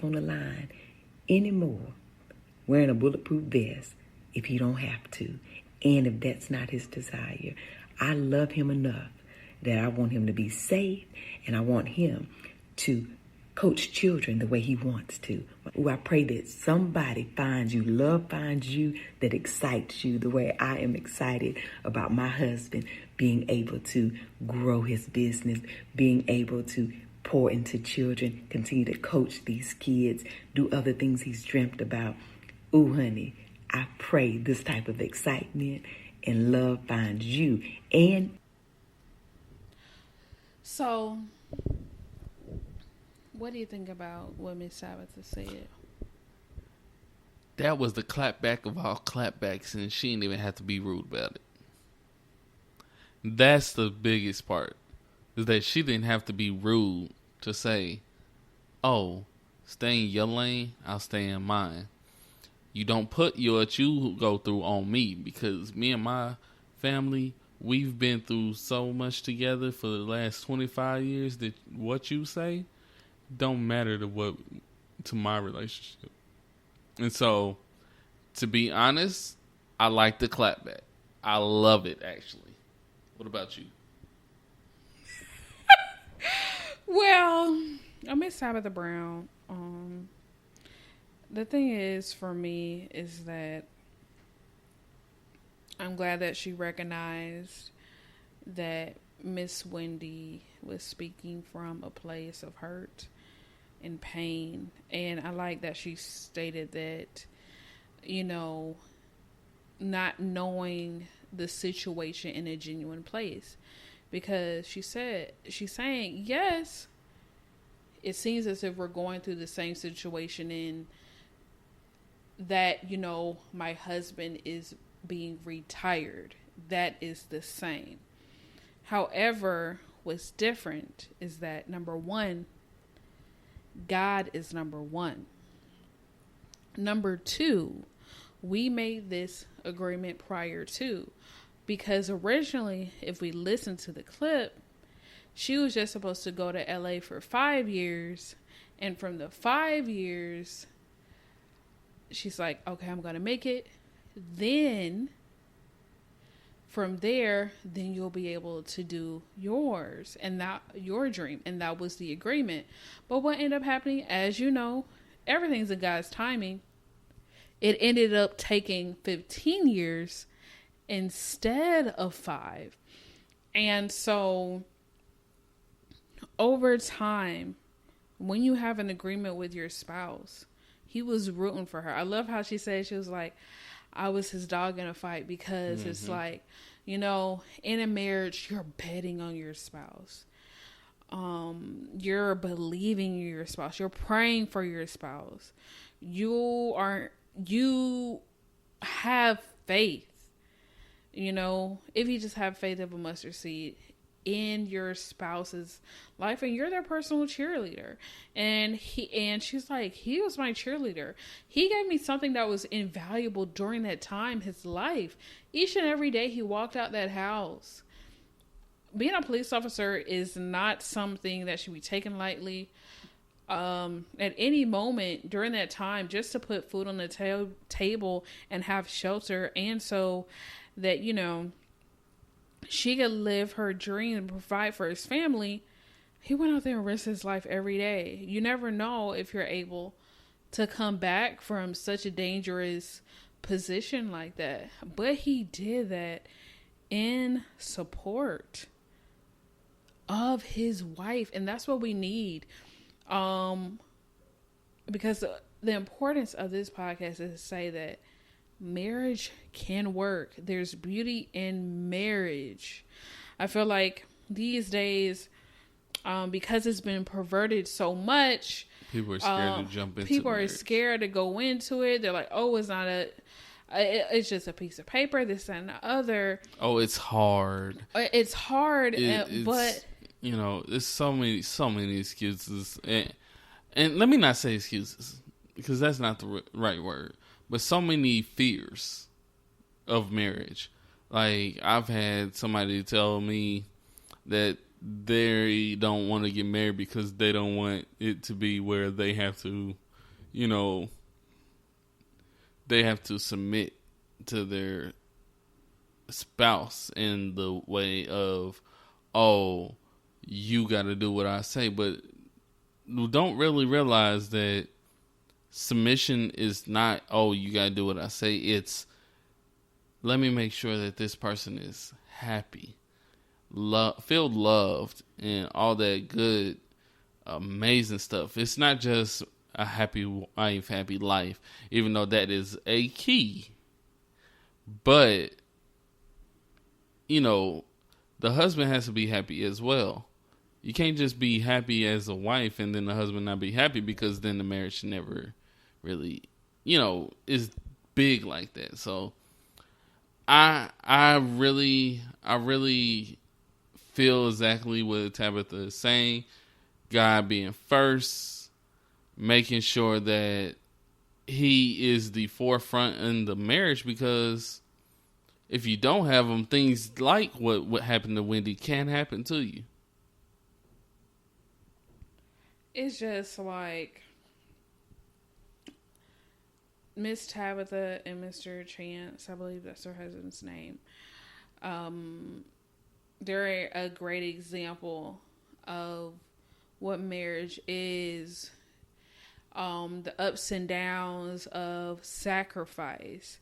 step on the line anymore wearing a bulletproof vest if he don't have to, and if that's not his desire. I love him enough that I want him to be safe, and I want him to coach children the way he wants to. Ooh, I pray that somebody finds you, love finds you, that excites you the way I am excited about my husband being able to grow his business, being able to pour into children, continue to coach these kids, do other things he's dreamt about. Ooh, honey, I pray this type of excitement and love finds you. And so, what do you think about what Miss Tabitha said? That was the clapback of all clapbacks, and she didn't even have to be rude about it. That's the biggest part, is that she didn't have to be rude to say, oh, stay in your lane, I'll stay in mine. You don't put what you go through on me, because me and my family, we've been through so much together for the last 25 years that what you say don't matter to my relationship. And so, to be honest, I like the clapback. I love it, actually. What about you? Well, I miss Tabitha Brown. The thing is, for me, is that I'm glad that she recognized that Miss Wendy was speaking from a place of hurt and pain. And I like that she stated that, not knowing the situation in a genuine place. Because she's saying, yes, it seems as if we're going through the same situation in that, my husband is being retired. That is the same. However, what's different is that, number one, God is number one. Number two, we made this agreement prior to, because originally, if we listen to the clip, she was just supposed to go to LA for 5 years. And from the 5 years, she's like, okay, I'm going to make it. Then from there, then you'll be able to do yours and that your dream. And that was the agreement. But what ended up happening, as you know, everything's in God's timing. It ended up taking 15 years instead of 5. And so over time, when you have an agreement with your spouse, he was rooting for her. I love how she said, she was like, I was his dog in a fight, because it's like, in a marriage, you're betting on your spouse. You're believing in your spouse. You're praying for your spouse. You have faith. If you just have faith of a mustard seed in your spouse's life, and you're their personal cheerleader. And she's like, he was my cheerleader. He gave me something that was invaluable during that time, his life. Each and every day he walked out that house. Being a police officer is not something that should be taken lightly. At any moment during that time, just to put food on the table and have shelter, and so that, she could live her dream and provide for his family, he went out there and risked his life every day. You never know if you're able to come back from such a dangerous position like that. But he did that in support of his wife. And that's what we need. Because the importance of this podcast is to say that marriage can work. There's beauty in marriage. I feel like these days, because it's been perverted so much, people are scared to jump into People marriage. are scared to go into it. They're like, oh, it's just a piece of paper, this and the other. Oh, it's hard. It's hard, but there's so many excuses, and let me not say excuses, because that's not the right word. But so many fears of marriage. Like, I've had somebody tell me that they don't want to get married because they don't want it to be where they have to you know, they have to submit to their spouse in the way of, oh, you got to do what I say, but don't really realize that submission is not, oh, you got to do what I say. It's, let me make sure that this person is happy, feel loved, and all that good, amazing stuff. It's not just a happy wife, happy life, even though that is a key. But, you know, the husband has to be happy as well. You can't just be happy as a wife and then the husband not be happy, because then the marriage never really, you know, is big like that. So I really feel exactly what Tabitha is saying. God being first, making sure that he is the forefront in the marriage, because if you don't have him, things like what happened to Wendy can happen to you. It's just like Miss Tabitha and Mr. Chance, I believe that's her husband's name. They're a great example of what marriage is. The ups and downs of sacrifice.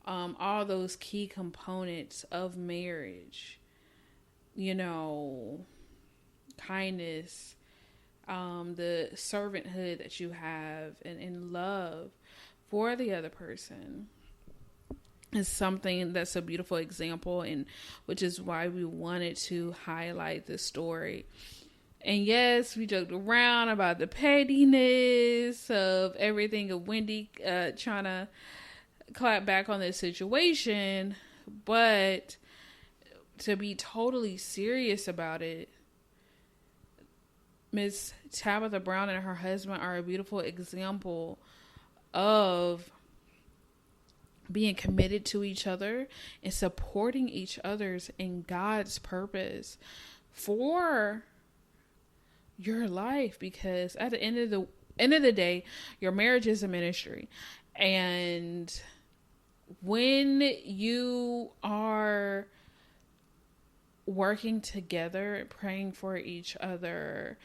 All those key components of marriage. You know, kindness, the servanthood that you have, and love for the other person is something that's a beautiful example, and which is why we wanted to highlight this story. And yes, we joked around about the pettiness of everything of Wendy trying to clap back on this situation, but to be totally serious about it, Miss Tabitha Brown and her husband are a beautiful example of being committed to each other and supporting each other's in God's purpose for your life. Because at the end of the day, your marriage is a ministry, and when you are working together, praying for each other,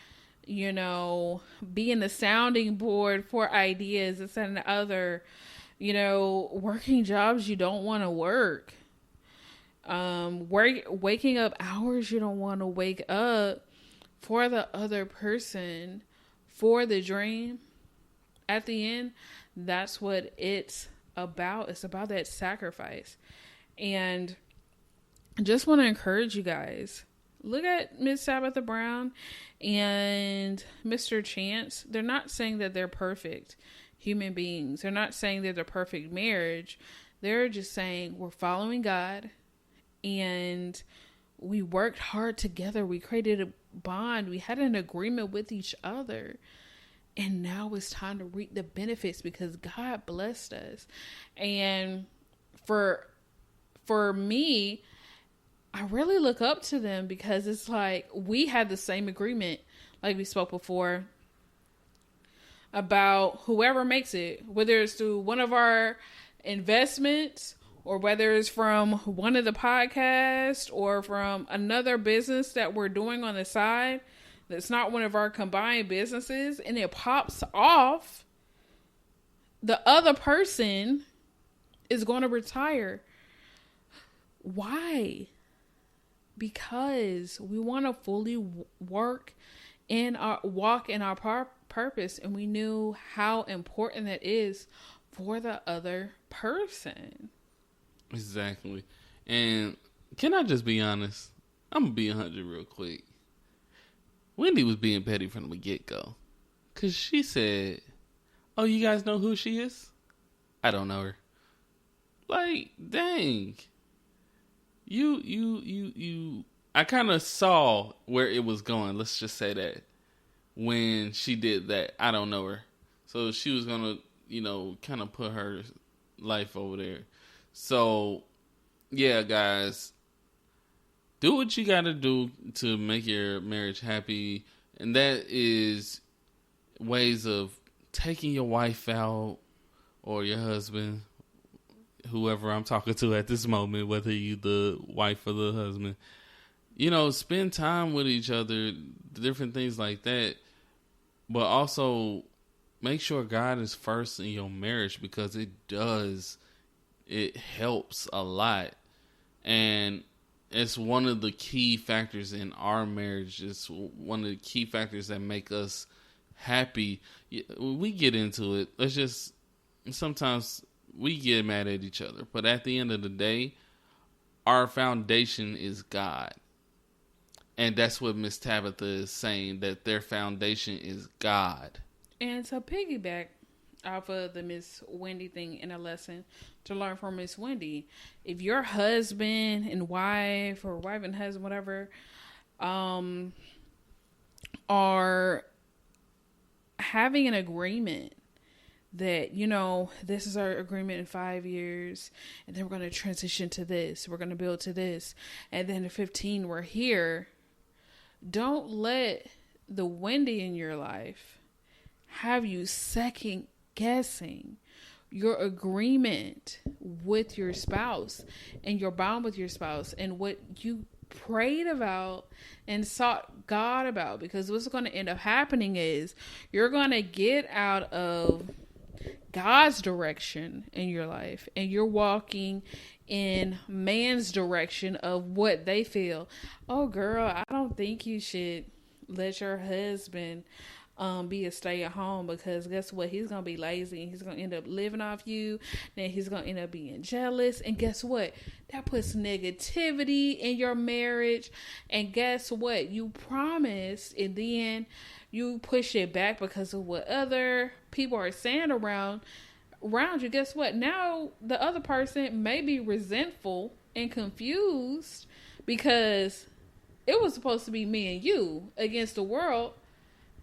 you know, being the sounding board for ideas, this and the other, you know, working jobs you don't want to work, waking up hours you don't want to wake up for the other person, for the dream. At the end, that's what it's about. It's about that sacrifice. And I just want to encourage you guys. Look at Miss Tabitha Brown and Mr. Chance. They're not saying that they're perfect human beings. They're not saying they're the perfect marriage. They're just saying we're following God, and we worked hard together. We created a bond. We had an agreement with each other. And now it's time to reap the benefits because God blessed us. And for me, I really look up to them because it's like we had the same agreement, like we spoke before, about whoever makes it, whether it's through one of our investments or whether it's from one of the podcasts or from another business that we're doing on the side that's not one of our combined businesses, and it pops off, the other person is going to retire. Why? Because we want to fully walk in our purpose, and we knew how important that is for the other person. Exactly. And can I just be honest? I'm gonna be 100 real quick. Wendy was being petty from the get-go, cause she said, "Oh, you guys know who she is? I don't know her." Like, dang. You I kind of saw where it was going. Let's just say that when she did that, I don't know her. So she was going to, kind of put her life over there. So, yeah, guys, do what you got to do to make your marriage happy. And that is ways of taking your wife out or your husband, whoever I'm talking to at this moment, whether you the wife or the husband, spend time with each other, different things like that. But also make sure God is first in your marriage, because it helps a lot. And it's one of the key factors in our marriage. It's one of the key factors that make us happy. We get into it. Sometimes we get mad at each other. But at the end of the day, our foundation is God. And that's what Miss Tabitha is saying, that their foundation is God. And to piggyback off of the Miss Wendy thing in a lesson to learn from Miss Wendy, if your husband and wife, or wife and husband, whatever, are having an agreement that, this is our agreement in 5 years, and then we're going to transition to this, we're going to build to this, and then in 15 we're here, don't let the Wendy in your life have you second guessing your agreement with your spouse and your bond with your spouse and what you prayed about and sought God about. Because what's going to end up happening is you're going to get out of God's direction in your life and you're walking in man's direction of what they feel. Oh, girl, I don't think you should let your husband be a stay at home, because guess what? He's going to be lazy and he's going to end up living off you. Then he's going to end up being jealous. And guess what? That puts negativity in your marriage. And guess what? You promised, and then you push it back because of what other people are saying around you. Guess what? Now the other person may be resentful and confused because it was supposed to be me and you against the world.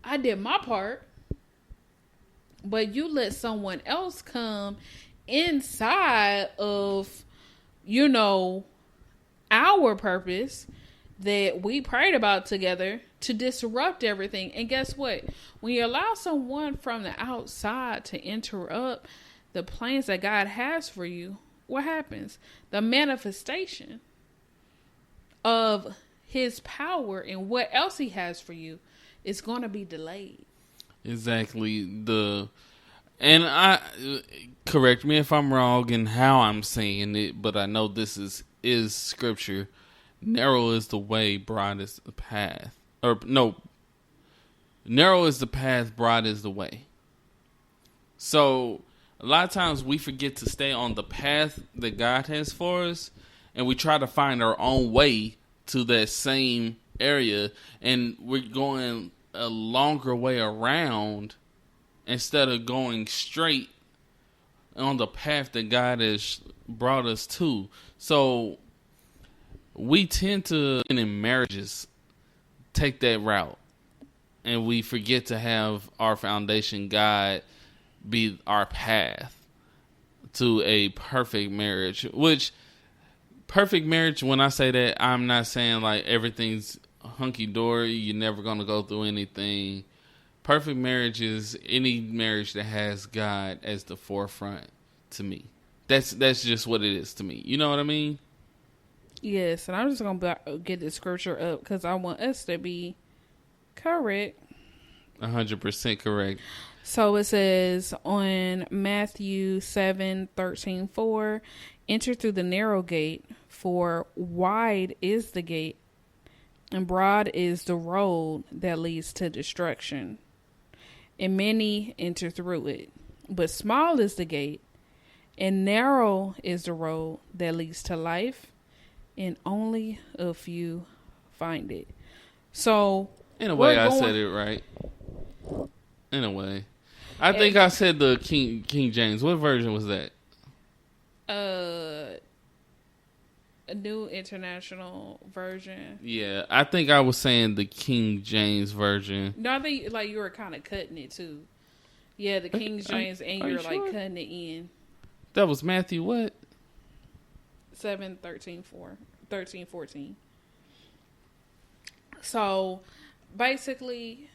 I did my part, but you let someone else come inside of, our purpose that we prayed about together to disrupt everything. And guess what? When you allow someone from the outside to interrupt the plans that God has for you, what happens? The manifestation of his power and what else he has for you, it's going to be delayed. Exactly. And I correct me if I'm wrong in how I'm saying it, but I know this is scripture. Narrow is the way, broad is the path. Narrow is the path, broad is the way. So a lot of times we forget to stay on the path that God has for us, and we try to find our own way to that same area, and we're going a longer way around instead of going straight on the path that God has brought us to. So we tend to, in marriages, take that route, and we forget to have our foundation, God, be our path to a perfect marriage. Which, perfect marriage, when I say that, I'm not saying like everything's hunky-dory, you're never going to go through anything. Perfect marriage is any marriage that has God as the forefront to me. That's just what it is to me. You know what I mean? Yes, and I'm just going to get the scripture up because I want us to be correct. 100% correct. So it says on Matthew 7:13-4, enter through the narrow gate, for wide is the gate, and broad is the road that leads to destruction, and many enter through it. But small is the gate, and narrow is the road that leads to life, and only a few find it. So, in a way, I said it right. In a way, I think I said the King James. What version was that? A New International Version. Yeah, I think I was saying the King James Version. No, I think like you were kind of cutting it too. Yeah, the King James, and you're like cutting it in. That was Matthew what? 7:13-14. So basically.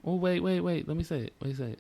Oh wait. Let me say it.